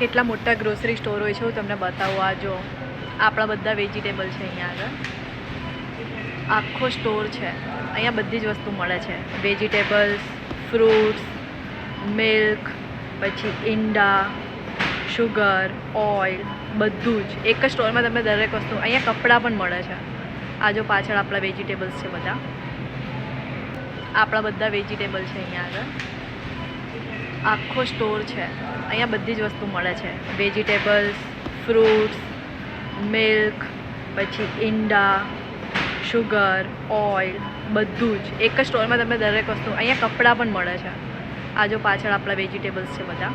કેટલા મોટા grocery store હોય છે હું તમને બતાવું. આ જો આપણા બધા વેજીટેબલ છે અહીંયા આગળ. આખો સ્ટોર છે. અહીંયા બધી જ વસ્તુ મળે છે. વેજીટેબલ્સ, ફ્રૂટ્સ, મિલ્ક, પછી ઈંડા, શુગર, ઓઇલ, બધું જ એક જ સ્ટોરમાં તમને દરેક વસ્તુ. અહીંયા કપડાં પણ મળે છે. આ જો પાછળ આપણા વેજીટેબલ્સ છે બધા. આપણા બધા વેજીટેબલ છે અહીંયા આગળ. આખો સ્ટોર છે. અહીંયા બધી જ વસ્તુ મળે છે. વેજીટેબલ્સ, ફ્રૂટ્સ, મિલ્ક, પછી ઈંડા, શુગર, ઓઇલ, બધું જ એક જ સ્ટોરમાં તમને દરેક વસ્તુ. અહીંયા કપડાં પણ મળે છે. આ જો પાછળ આપણા વેજીટેબલ્સ છે બધા.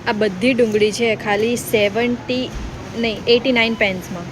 આ બધી ડુંગળી છે ખાલી 89 પેન્સમાં.